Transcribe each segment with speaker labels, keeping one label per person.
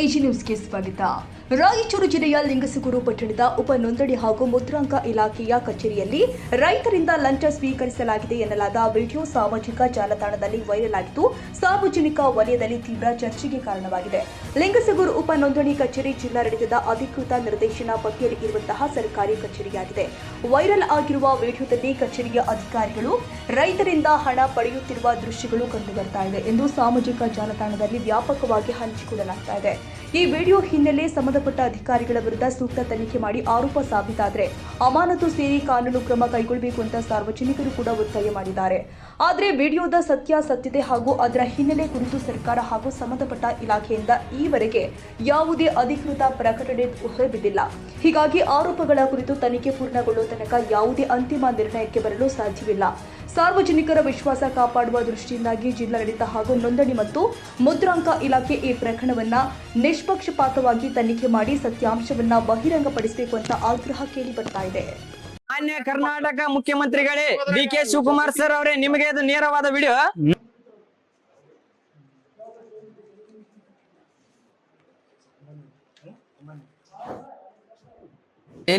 Speaker 1: AG ನ್ಯೂಸ್ಗೆ ಸ್ವಾಗತ. ರಾಯಚೂರು ಜಿಲ್ಲೆಯ ಲಿಂಗಸಗೂರು ಪಟ್ಟಣದ ಉಪ ನೋಂದಣಿ ಹಾಗೂ ಮುದ್ರಾಂಕ ಇಲಾಖೆಯ ಕಚೇರಿಯಲ್ಲಿ ರೈತರಿಂದ ಲಂಚ ಸ್ವೀಕರಿಸಲಾಗಿದೆ ಎನ್ನಲಾದ ವಿಡಿಯೋ ಸಾಮಾಜಿಕ ಜಾಲತಾಣದಲ್ಲಿ ವೈರಲ್ ಆಗಿದ್ದು ಸಾರ್ವಜನಿಕ ವಲಯದಲ್ಲಿ ತೀವ್ರ ಚರ್ಚೆಗೆ ಕಾರಣವಾಗಿದೆ. ಲಿಂಗಸಗೂರು ಉಪ ನೋಂದಣಿ ಕಚೇರಿ ಜಿಲ್ಲಾಡಳಿತದ ಅಧಿಕೃತ ನಿರ್ದೇಶನ ಪಟ್ಟಿಯಲ್ಲಿ ಇರುವಂತಹ ಸರ್ಕಾರಿ ಕಚೇರಿಯಾಗಿದೆ. ವೈರಲ್ ಆಗಿರುವ ವಿಡಿಯೋದಲ್ಲಿ ಕಚೇರಿಯ ಅಧಿಕಾರಿಗಳು ರೈತರಿಂದ ಹಣ ಪಡೆಯುತ್ತಿರುವ ದೃಶ್ಯಗಳು ಕಂಡುಬರ್ತಾ ಇದೆ ಎಂದು ಸಾಮಾಜಿಕ ಜಾಲತಾಣದಲ್ಲಿ ವ್ಯಾಪಕವಾಗಿ ಹಂಚಿಕೊಳ್ಳಲಾಗ್ತಾ ಇದೆ. ಈ ವಿಡಿಯೋ ಹಿನ್ನೆಲೆ ಸಂಬಂಧಪಟ್ಟ ಅಧಿಕಾರಿಗಳ ವಿರುದ್ಧ ಸೂಕ್ತ ತನಿಖೆ ಮಾಡಿ ಆರೋಪ ಸಾಬೀತಾದರೆ ಅಮಾನತು ಸೇರಿ ಕಾನೂನು ಕ್ರಮ ಕೈಗೊಳ್ಳಬೇಕು ಅಂತ ಸಾರ್ವಜನಿಕರು ಕೂಡ ಒತ್ತಾಯ ಮಾಡಿದ್ದಾರೆ. ಆದರೆ ವಿಡಿಯೋದ ಸತ್ಯಾಸತ್ಯತೆ ಹಾಗೂ ಅದರ ಹಿನ್ನೆಲೆ ಕುರಿತು ಸರ್ಕಾರ ಹಾಗೂ ಸಂಬಂಧಪಟ್ಟ ಇಲಾಖೆಯಿಂದ ಈವರೆಗೆ ಯಾವುದೇ ಅಧಿಕೃತ ಪ್ರಕಟಣೆ ಹೊರಬಿದ್ದಿಲ್ಲ. ಹೀಗಾಗಿ ಆರೋಪಗಳ ಕುರಿತು ತನಿಖೆ ಪೂರ್ಣಗೊಳ್ಳುವ ತನಕ ಯಾವುದೇ ಅಂತಿಮ ನಿರ್ಣಯಕ್ಕೆ ಬರಲು ಸಾಧ್ಯವಿಲ್ಲ. ಸಾರ್ವಜನಿಕರ ವಿಶ್ವಾಸ ಕಾಪಾಡುವ ದೃಷ್ಟಿಯಿಂದಾಗಿ ಜಿಲ್ಲಾಡಳಿತ ಹಾಗೂ ನೋಂದಣಿ ಮತ್ತು ಮುದ್ರಾಂಕ ಇಲಾಖೆ ಈ ಪ್ರಕರಣವನ್ನ ನಿಷ್ಪಕ್ಷಪಾತವಾಗಿ ತನಿಖೆ ಮಾಡಿ ಸತ್ಯಾಂಶವನ್ನ ಬಹಿರಂಗಪಡಿಸಬೇಕು ಅಂತ ಆಗ್ರಹ ಕೇಳಿ ಬರ್ತಾ ಇದೆ.
Speaker 2: ಮಾನ್ಯ ಕರ್ನಾಟಕ ಮುಖ್ಯಮಂತ್ರಿಗಳೇ ಡಿ.ಕೆ. ಶಿವಕುಮಾರ್ ಸರ್ ಅವರೇ, ನಿಮಗೆ ಅದು ನೇರವಾದ ವಿಡಿಯೋ.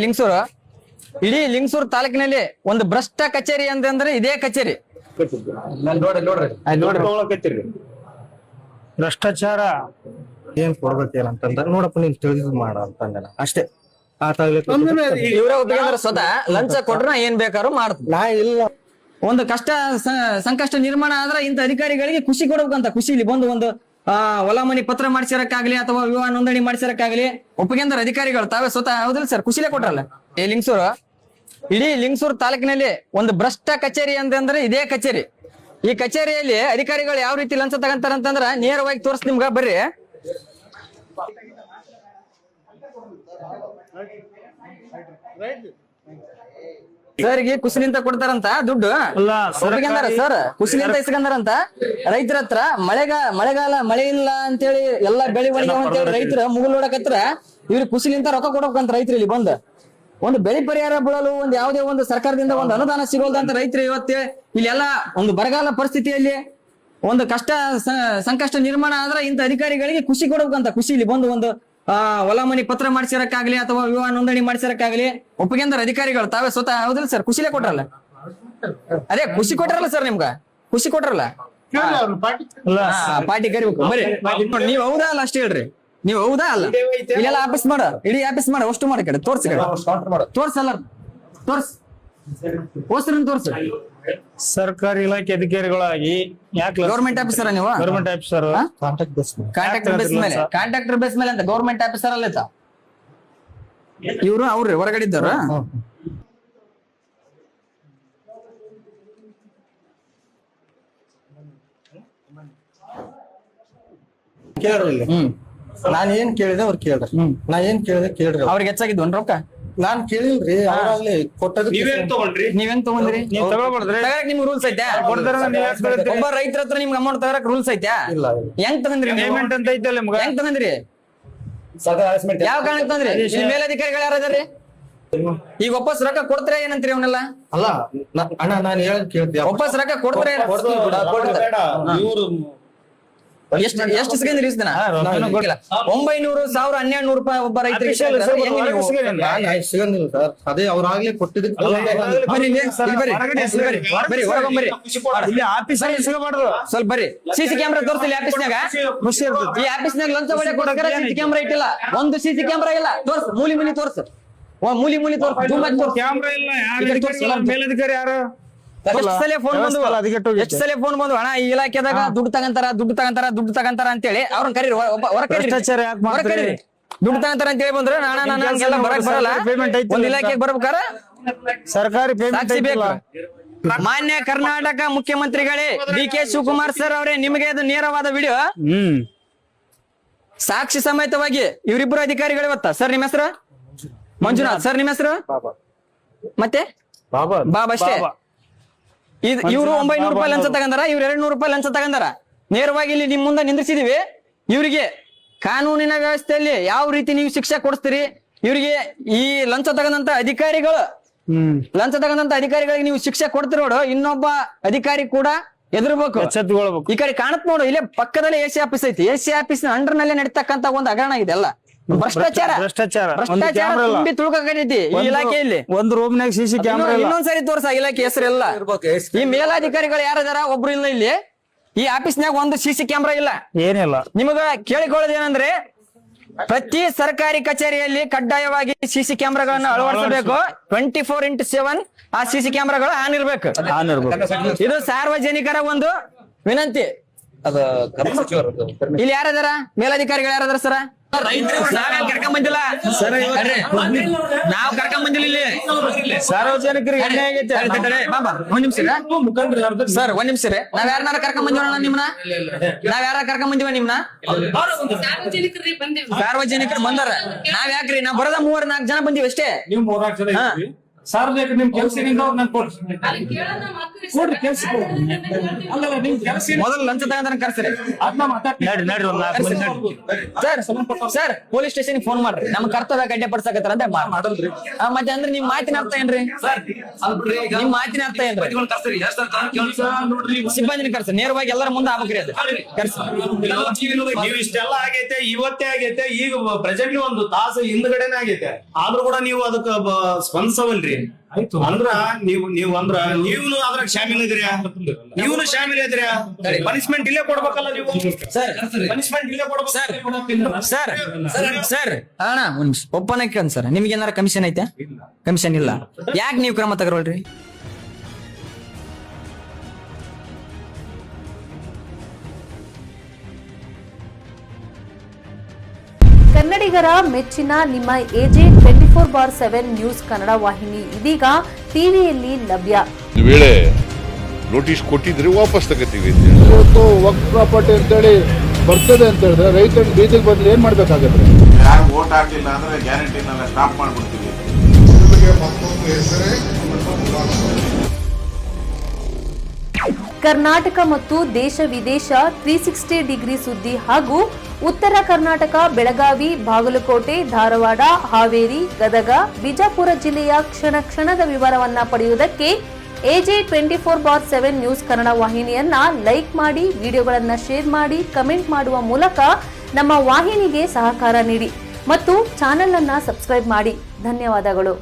Speaker 2: ಲಿಂಗಸೂರು, ಇಡೀ ಲಿಂಗಸೂರು ತಾಲೂಕಿನಲ್ಲಿ ಒಂದು ಭ್ರಷ್ಟ ಕಚೇರಿ ಅಂದ್ರೆ ಇದೇ ಕಚೇರಿ.
Speaker 3: ಭ್ರಷ್ಟಾಚಾರ ಏನ್ ಕೊಡ್ಬೇಕೇನಂತಂದ್ರೆ ನೋಡಪ್ಪ ನೀನ್ ತಿಳಿದು ಮಾಡ ಅಂತಂದ ಅಷ್ಟೇ.
Speaker 2: ಇವರೇ ಒಪ್ಪಿಗೆ ಸ್ವತಃ ಲಂಚ ಕೊಟ್ರ ಏನ್ ಬೇಕಾದ್ರೂ ಮಾಡ್ತಾರೆ.
Speaker 3: ನಾ ಇಲ್ಲ,
Speaker 2: ಒಂದು ಕಷ್ಟ ಸಂಕಷ್ಟ ನಿರ್ಮಾಣ ಆದ್ರೆ ಇಂತ ಅಧಿಕಾರಿಗಳಿಗೆ ಖುಷಿ ಕೊಡ್ಬೇಕಂತ ಖುಷಿಲಿ ಬಂದು ಒಂದು ಹೊಲ ಮನಿ ಪತ್ರ ಮಾಡಿಸಿರಕ್ಕಾಗ್ಲಿ ಅಥವಾ ವಿವಾಹ ನೋಂದಣಿ ಮಾಡಿಸಿರಕ್ಕಾಗ್ಲಿ ಒಪ್ಪಿಗೆ ಅಂದ್ರೆ ಅಧಿಕಾರಿಗಳು ತಾವೇ ಸ್ವತಃ ಹೌದಿಲ್ಲ ಸರ್, ಖುಷಿಲೇ ಕೊಟ್ರಲ್ಲ. ಲಿಂಗಸೂರು, ಇಡೀ ಲಿಂಗಸೂರು ತಾಲೂಕಿನಲ್ಲಿ ಒಂದು ಭ್ರಷ್ಟ ಕಚೇರಿ ಅಂದ್ರೆ ಇದೇ ಕಚೇರಿ. ಈ ಕಚೇರಿಯಲ್ಲಿ ಅಧಿಕಾರಿಗಳು ಯಾವ ರೀತಿ ಲಂಚ ತಗಂತಾರ ಅಂತಂದ್ರ ನೇರವಾಗಿ ತೋರ್ಸ್ ನಿಮ್ಗ ಬರ್ರಿ. ಸರ್ಗೆ ಖುಷಿನಿಂದ ಕೊಡ್ತಾರಂತ ದುಡ್ಡು. ಸರ್ ಖುಷಿನಿಂದ ಇಸ್ಕಂದಾರಂತ ರೈತರ ಹತ್ರ. ಮಳೆಗಾಲ ಮಳೆ ಇಲ್ಲ ಅಂತೇಳಿ ಎಲ್ಲಾ ಬೆಳೆ ಒಣಗಿ ಅಂತೇಳಿ ರೈತರ ಮುಗುಲ್ ನೋಡಕತ್ರ ಇವ್ರಿಗೆ ಖುಷಿನಿಂದ ರೊಕ್ಕ ಕೊಡ್ಬೇಕಂತ ರೈತರು ಇಲ್ಲಿ ಬಂದ ಒಂದು ಬೆಳೆ ಪರಿಹಾರ ಬೀಳಲು ಒಂದು ಯಾವುದೇ ಒಂದು ಸರ್ಕಾರದಿಂದ ಒಂದು ಅನುದಾನ ಸಿಗೋಲ್ದಂತ ರೈತರು ಇವತ್ತೇ ಇಲ್ಲೆಲ್ಲ ಒಂದು ಬರಗಾಲ ಪರಿಸ್ಥಿತಿಯಲ್ಲಿ ಒಂದು ಕಷ್ಟ ಸಂಕಷ್ಟ ನಿರ್ಮಾಣ ಆದ್ರೆ ಇಂತ ಅಧಿಕಾರಿಗಳಿಗೆ ಖುಷಿ ಕೊಡ್ಬೇಕಂತ ಖುಷಿಲಿ ಬಂದು ಒಂದು ಹೊಲ ಮನಿ ಪತ್ರ ಮಾಡಿಸಿರಕ್ಕಾಗ್ಲಿ ಅಥವಾ ವಿವಾಹ ನೋಂದಣಿ ಮಾಡಿಸಿರಕ್ಕಾಗ್ಲಿ ಒಪ್ಪಿಗೆ ಅಂದ್ರೆ ಅಧಿಕಾರಿಗಳು ತಾವೇ ಸ್ವತಃ ಹೌದಿಲ್ಲ ಸರ್, ಖುಷಿಲೇ ಕೊಟ್ರಲ್ಲ. ಅದೇ ಖುಷಿ ಕೊಟ್ರಲ್ಲ ಸರ್, ನಿಮ್ಗ ಖುಷಿ ಕೊಟ್ರಲ್ಲ. ಪಾರ್ಟಿ ಕರಿಬೇಕು ಬರೀ. ನೀವ್ ಹೌದಾ ಅಲ್ಲ ಅಷ್ಟೇ ಹೇಳ್ರಿ, ನೀವ್ ಹೌದಾ ಅಲ್ಲ. ಇಲ್ಲೆಲ್ಲ ಆಫೀಸ್ ಮಾಡ, ಇಡೀ ಆಫೀಸ್ ಮಾಡ, ಅಷ್ಟು ಮಾಡಿ ಕಡೆ ತೋರ್ಸಿ, ತೋರ್ಸಲ್ಲ ತೋರ್ಸ್ ಹೋಸ್ರನ್ ತೋರ್ಸ.
Speaker 3: ಸರ್ಕಾರಿ ಇಲಾಖೆ ಅಧಿಕಾರಿಗಳಾಗಿ ಯಾಕೆ
Speaker 2: ಗೌರ್ಮೆಂಟ್ ಆಫೀಸರ್ ನೀವು?
Speaker 3: ಗೌರ್ಮೆಂಟ್ ಆಫೀಸರ್
Speaker 2: ಕಾಂಟ್ರಾಕ್ಟರ್ ಬೇಸ್ ಮೇಲೆ ಅಂತ ಗೌರ್ಮೆಂಟ್ ಆಫೀಸರ್ ಅಲ್ಲ ಇವ್ರು ಅವ್ರಿ ಹೊರಗಡೆ ಇದ್ದಾರ.
Speaker 3: ನಾನ್ ಏನ್ ಕೇಳಿದೆ ಅವ್ರು ಕೇಳ್ರಿ, ನಾ ಏನ್ ಕೇಳಿದೆ ಕೇಳ್ರಿ.
Speaker 2: ಅವ್ರಿಗೆ ಹೆಚ್ಚಾಗಿದ್ವು ರೊಕ್ಕ
Speaker 3: ನಾನ್ ಕೇಳಿಲ್ರಿ, ಅವ್ರಾಗ್ಲಿ ಕೊಟ್ಟದ.
Speaker 2: ನೀವೇನ್ ತಗೊಂಡ್ರಿ? ನಿಮ್ಗೆ ರೂಲ್ಸ್ ಐತೆ? ಒಬ್ಬ ರೈತರ ಹತ್ರ ನಿಮ್ಗೆ ಅಮೌಂಟ್ ತಗರಕ್ ರೂಲ್ಸ್ ಐತೆ? ಹೆಂಗ್ ತಗೊಂಡ್ರಿ?
Speaker 3: ಪೇಮೆಂಟ್ ಅಂತ ಐತಲ್ಲ,
Speaker 2: ಹೆಂಗ್ ತಗೊಂಡ್ರಿ? ಯಾವ ಕಾರಣಕ್ಕೆ ತಂದ್ರಿ? ಮೇಲಧಿಕಾರಿಗಳು ಯಾರದಾರಿ? ಈಗ ವಾಪಸ್ ರೊಕ್ಕ ಕೊಡ್ತಾರೆ ಏನಂತ್ರಿ ಅವನ್ನೆಲ್ಲ?
Speaker 3: ಅಲ್ಲ ಅಣ್ಣ, ನಾನ್ ಹೇಳದ್ ಕೇಳ್ತೀವಿ.
Speaker 2: ವಾಪಸ್ ರೊಕ್ಕ ಕೊಡ್ತಾರೆ. ಎಷ್ಟು ಸಿಗಂದ್ರಿ? 900, 1000, 1200 ರೂಪಾಯಿ ಒಬ್ಬ ರೈತರಿಗೆ
Speaker 3: ಸಿಗಂದಿಲ್ಲ ಸರ್. ಅದೇ ಅವ್ರಾಗ್ಲೇ ಕೊಟ್ಟಿದ್ದಕ್ಕೆ
Speaker 2: ಸ್ವಲ್ಪ ಬರ್ರಿ. ಸಿಸಿ ಕ್ಯಾಮ್ರಾ ತೋರಿಸಿಲ್ಲ ಆಫೀಸ್ನಾಗ. ಈ ಆಫೀಸ್ನಾಗ ಲಂಚ ಹೊಡೆ ಕೊಡೋಕೆ ಸಿಸಿ ಕ್ಯಾಮ್ರಾ ಇಟ್ಟಿಲ್ಲ. ಒಂದು ಸಿಸಿ ಕ್ಯಾಮ್ರಾ ಇಲ್ಲ. ತೋರ್ಸ್, ಮೂಲಿ ತೋರ್ಸು, ಮೂಲಿ ತೋರ್ಸು.
Speaker 3: ಕ್ಯಾಮ್ರಾ ಇಲ್ಲ. ಮೇಲಧಿಕಾರಿ ಯಾರು?
Speaker 2: ಎಷ್ಟು ಸಲ ಫೋನ್ ಬಂದು ಹಣ ಈ ಇಲಾಖೆದಾಗ ದುಡ್ಡು ತಗಂತಾರ ಅಂತೇಳಿ ಅವ್ರನ್ನ ಕರೀರಿ, ಹೊರಕರೀರಿ. ದುಡ್ಡು ತಗಂತಾರ ಅಂತ ಹೇಳಿ ಬಂದ್ರೆ ನಾನೆಲ್ಲ ಬರಕ್ ಬರಲ್ಲ. ಒಂದ್ ಇಲಾಖೆಗೆ ಬರ್ಬೇಕಾರ
Speaker 3: ಸರ್ಕಾರಿ
Speaker 2: ಸಾಕ್ಷಿ ಬೇಕು. ಮಾನ್ಯ ಕರ್ನಾಟಕ ಮುಖ್ಯಮಂತ್ರಿಗಳೇ ಡಿ.ಕೆ. ಶಿವಕುಮಾರ್ ಸರ್ ಅವರೇ, ನಿಮಗೆ ಅದು ನೇರವಾದ ವಿಡಿಯೋ. ಸಾಕ್ಷಿ ಸಮೇತವಾಗಿ ಇವರಿಬ್ಬರು ಅಧಿಕಾರಿಗಳು ಇವತ್ತ. ಸರ್ ನಿಮ್ಮ ಹೆಸರು? ಮಂಜುನಾಥ್. ಸರ್ ನಿಮ್ಮ ಹೆಸರು? ಮತ್ತೆ ಬಾಬಾ ಅಷ್ಟೇ. ಇವ್ರು 900 ರೂಪಾಯಿ ಲಂಚ ತಗಂದಾರ, ಇವ್ರು 200 ರೂಪಾಯಿ ಲಂಚ ತಗಂದಾರ. ನೇರವಾಗಿ ಇಲ್ಲಿ ನಿಮ್ ಮುಂದೆ ನಿಂದ್ರಿಸಿದೀವಿ. ಇವರಿಗೆ ಕಾನೂನಿನ ವ್ಯವಸ್ಥೆಯಲ್ಲಿ ಯಾವ ರೀತಿ ನೀವು ಶಿಕ್ಷೆ ಕೊಡಿಸ್ತೀರಿ? ಇವರಿಗೆ ಈ ಲಂಚ ತಗಂದಂತ ಅಧಿಕಾರಿಗಳಿಗೆ ನೀವು ಶಿಕ್ಷೆ ಕೊಡ್ತೀರಿ ನೋಡು. ಇನ್ನೊಬ್ಬ ಅಧಿಕಾರಿ ಕೂಡ ಎದುರ್ಬೇಕು
Speaker 4: ಎಚ್ಚೆತ್ತುಕೊಳ್ಬೇಕು.
Speaker 2: ಈ ಕಡೆ ಕಾಣತ್ ನೋಡು ಇಲ್ಲೇ ಪಕ್ಕದಲ್ಲಿ ಎಸಿ ಆಫೀಸ್ ಐತಿ. ಎಸಿ ಆಫೀಸ್ ಅಂಡರ್ ನಲ್ಲೇ ನಡೀತಕ್ಕಂತ ಒಂದು ಹಗರಣ ಇದೆ ಎಲ್ಲ ಭ್ರಷ್ಟಾಚಾರ
Speaker 4: ಒಂದು ಕ್ಯಾಮ್ರಾ ಇಲ್ಲ.
Speaker 2: ತುಂಬಿ ತುಳ್ಕೈತಿ ಈ ಇಲಾಖೆಯಲ್ಲಿ.
Speaker 4: ಒಂದು ರೂಮ್ನಾಗ ಸಿಸಿ ಕ್ಯಾಮ್ರಾ ಇಲ್ಲ.
Speaker 2: ಇನ್ನೊಂದ್ಸರಿ ತೋರ್ಸ ಇಲಾಖೆ ಹೆಸರೆಲ್ಲ. ಈ ಮೇಲಾಧಿಕಾರಿಗಳು ಯಾರದಾರ ಒಬ್ರು ಇಲ್ಲ ಇಲ್ಲಿ. ಈ ಆಫೀಸ್ನಾಗ ಒಂದು ಸಿಸಿ ಕ್ಯಾಮ್ರಾ ಇಲ್ಲ.
Speaker 4: ಏನಿಲ್ಲ.
Speaker 2: ನಿಮಗ ಕೇಳಿಕೊಳ್ಳೋದೇನಂದ್ರೆ ಪ್ರತಿ ಸರ್ಕಾರಿ ಕಚೇರಿಯಲ್ಲಿ ಕಡ್ಡಾಯವಾಗಿ ಸಿಸಿ ಕ್ಯಾಮ್ರಾಗಳನ್ನ ಅಳವಡಿಸಬೇಕು. 24x7 ಆ ಸಿಸಿ ಕ್ಯಾಮ್ರಾಗಳು ಆನ್ ಇರ್ಬೇಕು. ಇದು ಸಾರ್ವಜನಿಕರ ಒಂದು ವಿನಂತಿ. ಇಲ್ಲಿ ಯಾರದಾರ ಮೇಲಾಧಿಕಾರಿಗಳು ಯಾರದಾರ ಸರ? ನಾವೇನ್ ಕರ್ಕೊಂಡ್ ಬಂದಿಲ್ಲ, ನಾವ್ ಕರ್ಕೊಂಡ್ ಬಂದಿಲ್ಲ ಇಲ್ಲಿ.
Speaker 4: ಸಾರ್ವಜನಿಕರಿಗೆ ಅನ್ಯಾಯ ಆಗೈತೆ.
Speaker 2: ಒಂದ್ ನಿಮಿಷ ಸರ್, ಒಂದ್ ನಿಮಿಷ ರೀ. ನಾವ್ ಯಾರನ್ನಾರ ಕರ್ಕೊಂಡ್ ಬಂದಿವಣ್ಣ ನಿಮ್ನ? ನಾವ್ ಯಾರ ಕರ್ಕೊಂಡ್ ಬಂದಿವ ನಿಮ್ನ? ಸಾರ್ವಜನಿಕರು ಬಂದಾರ. ನಾವ್ ಯಾಕ್ರಿ? ನಾವ್ ಬರೋದ 3-4 ಜನ ಬಂದಿವಿ ಅಷ್ಟೇ.
Speaker 5: ನೀವು 4 ಜನ ಇದ್ದೀವಿ. ಸಾರ್ವಜನಿಕರು ನಿಮ್ ಕೆಲಸದಿಂದ ಕೊಡ್ರಿ ಕೆಲಸ.
Speaker 2: ಮೊದಲು ಲಂಚ ತಗೊಂಡ್ರೆ ಕರ್ಸ್ರಿ. ಸರ್, ಪೊಲೀಸ್ ಸ್ಟೇಷನ್ ಫೋನ್ ಮಾಡ್ರಿ. ನಮ್ ಕರ್ತವ್ಯ ಗಡ್ಡೆ ಪಡ್ಸಕತ್ತಾರ ಅಂತ ಮಾಡಲ್ರಿ. ಮತ್ತೆ ಅಂದ್ರೆ ನಿಮ್ ಮಾತಿನ ಅರ್ಥ ಏನ್ರಿ? ನಿಮ್ ಮಾತಿನ ಅರ್ಥ ಏನ್ರಿ? ಸಿಬ್ಬಂದಿನ ಕರ್ಸಿ ನೇರವಾಗಿ ಎಲ್ಲರ ಮುಂದೆ ಆಗ್ಬೇಕ್ರಿ. ಅದು ಕರ್ಸಿ.
Speaker 5: ನೀವು ಇಷ್ಟೆಲ್ಲ ಆಗೈತೆ, ಇವತ್ತೇ ಆಗೈತೆ. ಈಗ ಪ್ರೆಸೆಂಟ್ಲಿ ಒಂದು ತಾಸು ಹಿಂದ್ಗಡೆನೆ ಆಗೈತೆ. ಆದ್ರೂ ಕೂಡ ನೀವು ಅದಕ್ಕೆ ಸ್ಪಂದಿಸವಲ್ರಿ. ಅಂದ್ರ ನೀವು ಅದ್ರಾಗ ಶಾಮಿಲ್ ಇದ್ರಿ. ನೀವನು ಶಾಮಿಲ್ ಇದ್ರಿ. ಪನಿಷ್ಮೆಂಟ್ ಇಲ್ಲೇ ಕೊಡ್ಬೇಕಲ್ಲ ನೀವು. ಪನಿಷ್ಮೆಂಟ್ ಇಲ್ಲೇ ಕೊಡ್ಬೇಕು.
Speaker 2: ಸರ್ ಅಣ್ಣ ಒಪ್ಪನಕ್ಕೆ ಸರ್, ನಿಮ್ಗೆ ಏನಾರ ಕಮಿಷನ್ ಐತೆ? ಕಮಿಷನ್ ಇಲ್ಲ. ಯಾಕೆ ನೀವು ಕ್ರಮ ತಗೊಳ್ರಿ?
Speaker 6: ಕನ್ನಡಿಗರ ಮೆಚ್ಚಿನ ನಿಮ್ಮ AJ 24/7 ನ್ಯೂಸ್ ಕನ್ನಡ ವಾಹಿನಿ ಇದೀಗ ಟಿವಿಯಲ್ಲಿ ಲಭ್ಯ.
Speaker 7: ವೇಳೆ ನೋಟಿಸ್ ಕೊಟ್ಟಿದ್ರೆ ವಾಪಸ್ ತಗೋತೀವಿ.
Speaker 8: ಇವತ್ತು ವಕ್ಫ್ ಪ್ರಾಪರ್ಟಿ ಅಂತೇಳಿ ಬರ್ತದೆ ಅಂತ ಹೇಳಿದ್ರೆ ರೈತರು ಬೀದಿಗೆ ಬಂದು ಏನ್ ಮಾಡ್ಬೇಕಾಗತ್ತೆ?
Speaker 7: ಯಾರು ವೋಟ್ ಹಾಕಲಿಲ್ಲ ಅಂದ್ರೆ ಗ್ಯಾರಂಟಿನೆಲ್ಲ ಸ್ಟಾಪ್ ಮಾಡ್ಬಿಡ್ತೀವಿ.
Speaker 6: ಕರ್ನಾಟಕ ಮತ್ತು ದೇಶ ವಿದೇಶ 360 ಡಿಗ್ರಿ ಸುದ್ದಿ ಹಾಗೂ ಉತ್ತರ ಕರ್ನಾಟಕ, ಬೆಳಗಾವಿ, ಬಾಗಲಕೋಟೆ, ಧಾರವಾಡ, ಹಾವೇರಿ, ಗದಗ, ಬಿಜಾಪುರ ಜಿಲ್ಲೆಯ ಕ್ಷಣ ಕ್ಷಣದ ವಿವರವನ್ನ ಪಡೆಯುವುದಕ್ಕೆ AJ 24/7 ನ್ಯೂಸ್ ಕನ್ನಡ ವಾಹಿನಿಯನ್ನ ಲೈಕ್ ಮಾಡಿ, ವಿಡಿಯೋಗಳನ್ನ ಶೇರ್ ಮಾಡಿ, ಕಮೆಂಟ್ ಮಾಡುವ ಮೂಲಕ ನಮ್ಮ ವಾಹಿನಿಗೆ ಸಹಕಾರ ನೀಡಿ ಮತ್ತು ಚಾನೆಲ್ ಅನ್ನ ಸಬ್ಸ್ಕ್ರೈಬ್ ಮಾಡಿ. ಧನ್ಯವಾದಗಳು.